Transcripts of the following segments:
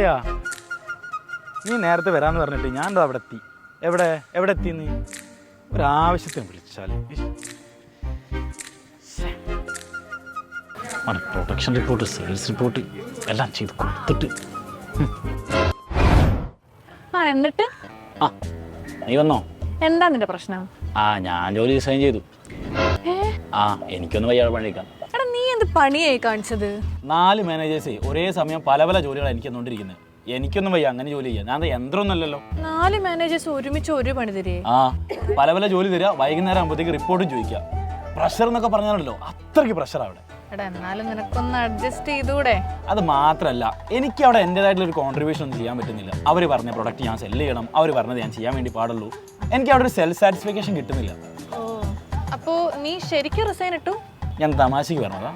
അളിയാ, നീ നേരത്തെ വരാമെന്ന് പറഞ്ഞിട്ട് ഞാൻ അവിടെ എത്തി. എവിടെ എത്തി? നീ ഒരാവശ്യത്തിന് വിളിച്ചാൽ പ്രൊഡക്ഷൻ റിപ്പോർട്ട്, സെയിൽസ് റിപ്പോർട്ട് എല്ലാം ചെയ്ത് കൊടുത്തിട്ട് എന്നിട്ട് നീ വന്നോ? എന്താ നിന്റെ പ്രശ്നം? ഞാൻ ജോലി റിസൈൻ ചെയ്തു. എനിക്കൊന്ന് വയ്യാതെ പണിക്കാം. എടാ, നീ എന്ത് പണിയായി കാണിച്ചത്? 4 മാനേജേഴ്സ് ഒരേ സമയം പല പല ജോലികളാണ് എനിക്ക് തന്നോണ്ടിരിക്കുന്നത്. എനിക്കൊന്നും വയ്യ അങ്ങനെ ജോലി ചെയ്യാൻ. ഞാൻ യന്ത്രമൊന്നുമല്ലല്ലോ. 4 മാനേജേഴ്സ് ഒരുമിച്ച് ഒരു പണി തരേ? പല പല ജോലി തരിക, വൈകുന്നേരം ആകുമ്പോഴത്തേക്ക് റിപ്പോർട്ടും ചോദിക്കുക. പ്രഷർ എന്നൊക്കെ പറഞ്ഞാണല്ലോ, അത്രയ്ക്ക് പ്രഷർ അവിടെ. എടാ, എന്നാലും നിനക്കൊന്ന് അഡ്ജസ്റ്റ് ചെയ്തൂടെ? അത് മാത്രമല്ല, എനിക്ക് അവിടെ എൻ്റെതായിട്ടുള്ള ഒരു കോൺട്രിബ്യൂഷൻ ഒന്നും ചെയ്യാൻ പറ്റുന്നില്ല. അവർ പറഞ്ഞ പ്രൊഡക്റ്റ് ഞാൻ സെല് ചെയ്യണം, അവർ പറഞ്ഞത് ഞാൻ ചെയ്യാൻ വേണ്ടി പാടുള്ളൂ. എനിക്ക് അവിടെ ഒരു സെൽഫ് സാറ്റിസ്ഫാക്ഷൻ കിട്ടുന്നില്ല. അപ്പോൾ നീ ശരിക്കും റിസൈൻ ഇട്ടു? ഞാൻ തമാശക്ക് പറഞ്ഞതാ.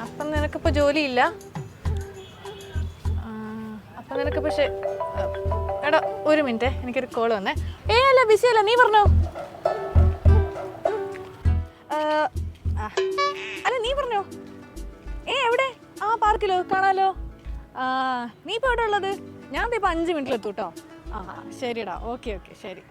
അപ്പം നിനക്കിപ്പോൾ ജോലിയില്ല? അപ്പം നിനക്കിപ്പോൾ എടാ, ഒരു മിനിറ്റ്, എനിക്കൊരു കോൾ വന്നേ. അല്ല, ബിസി അല്ല, നീ പറഞ്ഞോ. അല്ല, നീ പറഞ്ഞോ. എവിടെ? പാർക്കിലോ? കാണാലോ. നീ ഇപ്പോൾ എവിടെ ഉള്ളത്? ഞാൻ ഇപ്പോൾ 5 മിനിറ്റിലെത്തും കേട്ടോ. ശരിടാ, ഓക്കെ ശരി.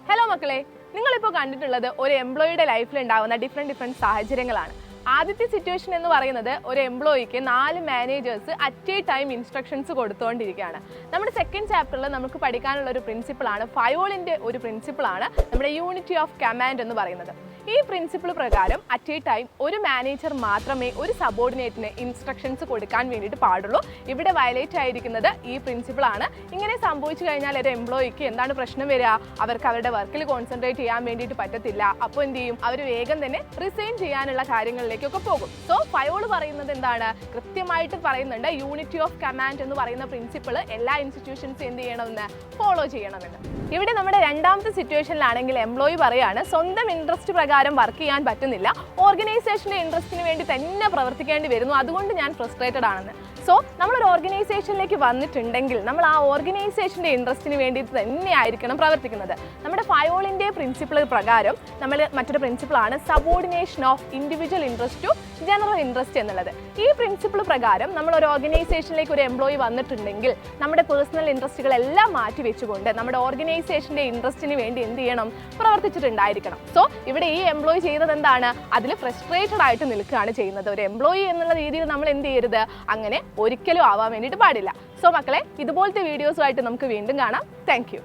ഹലോ മക്കളെ, നിങ്ങളിപ്പോൾ കണ്ടിട്ടുള്ളത് ഒരു എംപ്ലോയിയുടെ ലൈഫിൽ ഉണ്ടാകുന്ന ഡിഫറെൻറ്റ് സാഹചര്യങ്ങളാണ്. ആദ്യത്തെ സിറ്റുവേഷൻ എന്ന് പറയുന്നത് ഒരു എംപ്ലോയിക്ക് 4 managers at a time instructions കൊടുത്തുകൊണ്ടിരിക്കുകയാണ്. നമ്മുടെ സെക്കൻഡ് ചാപ്റ്ററിൽ നമുക്ക് പഠിക്കാനുള്ള ഒരു പ്രിൻസിപ്പിളാണ്, ഫയോളിൻ്റെ ഒരു പ്രിൻസിപ്പിളാണ് നമ്മുടെ യൂണിറ്റി ഓഫ് കമാൻഡ് എന്ന് പറയുന്നത്. ഈ പ്രിൻസിപ്പിൾ പ്രകാരം അറ്റ് എ ടൈം ഒരു മാനേജർ മാത്രമേ ഒരു സബോർഡിനേറ്റിന് ഇൻസ്ട്രക്ഷൻസ് കൊടുക്കാൻ വേണ്ടിയിട്ട് പാടുള്ളൂ. ഇവിടെ വയലേറ്റ് ആയിരിക്കുന്നത് ഈ പ്രിൻസിപ്പിളാണ്. ഇങ്ങനെ സംഭവിച്ചു കഴിഞ്ഞാൽ ഒരു എംപ്ലോയിക്ക് എന്താണ് പ്രശ്നം വരിക? അവർക്ക് അവരുടെ വർക്കിൽ കോൺസെൻട്രേറ്റ് ചെയ്യാൻ വേണ്ടിയിട്ട് പറ്റത്തില്ല. അപ്പോൾ എന്ത് ചെയ്യും? അവർ വേഗം തന്നെ റിസൈൻ ചെയ്യാനുള്ള കാര്യങ്ങളിലേക്കൊക്കെ പോകും. സോ ഫയോൾ പറയുന്നത് എന്താണ്? കൃത്യമായിട്ട് പറയുന്നുണ്ട്, യൂണിറ്റി ഓഫ് കമാൻഡ് എന്ന് പറയുന്ന പ്രിൻസിപ്പിൾ എല്ലാ ഇൻസ്റ്റിറ്റ്യൂഷൻസും എന്ത് ചെയ്യണമെന്ന് ഫോളോ ചെയ്യണമെന്ന്. ഇവിടെ നമ്മുടെ രണ്ടാമത്തെ സിറ്റുവേഷനിലാണെങ്കിൽ എംപ്ലോയി പറയാണ്, സ്വന്തം ഇൻട്രസ്റ്റ് പ്രകാരം വർക്ക് ചെയ്യാൻ പറ്റുന്നില്ല, ഓർഗനൈസേഷൻ്റെ ഇൻട്രസ്റ്റിന് വേണ്ടി തന്നെ പ്രവർത്തിക്കേണ്ടി വരുന്നു, അതുകൊണ്ട് ഞാൻ ഫ്രസ്ട്രേറ്റഡ് ആണെന്ന്. സോ നമ്മളൊരു ഓർഗനൈസേഷനിലേക്ക് വന്നിട്ടുണ്ടെങ്കിൽ നമ്മൾ ആ ഓർഗനൈസേഷൻ്റെ ഇൻട്രസ്റ്റിന് വേണ്ടിയിട്ട് തന്നെ ആയിരിക്കണം പ്രവർത്തിക്കുന്നത്. നമ്മുടെ ഫയോളിൻ്റെ പ്രിൻസിപ്പിൾ പ്രകാരം നമ്മൾ മറ്റൊരു പ്രിൻസിപ്പിളാണ് subordination of individual interest to general interest എന്നുള്ളത്. ഈ പ്രിൻസിപ്പിൾ പ്രകാരം നമ്മൾ ഒരു ഓർഗനൈസേഷനിലേക്ക് ഒരു എംപ്ലോയി വന്നിട്ടുണ്ടെങ്കിൽ നമ്മുടെ പേഴ്സണൽ ഇൻട്രസ്റ്റുകളെല്ലാം മാറ്റി വെച്ചുകൊണ്ട് നമ്മുടെ ഓർഗനൈസേഷൻ്റെ ഇൻട്രസ്റ്റിന് വേണ്ടി എന്ത് ചെയ്യണം? പ്രവർത്തിച്ചിട്ടുണ്ടായിരിക്കണം. സോ ഇവിടെ ഈ എംപ്ലോയി ചെയ്തത് എന്താണ്? അതിൽ ഫ്രസ്ട്രേറ്റഡ് ആയിട്ട് നിൽക്കുകയാണ് ചെയ്യുന്നത്. ഒരു എംപ്ലോയി എന്നുള്ള രീതിയിൽ നമ്മൾ എന്ത് ചെയ്യരുത്? അങ്ങനെ ഒരിക്കലും ആവാൻ വേണ്ടിയിട്ട് പാടില്ല. സോ മക്കളെ, ഇതുപോലത്തെ വീഡിയോസുമായിട്ട് നമുക്ക് വീണ്ടും കാണാം. Thank you.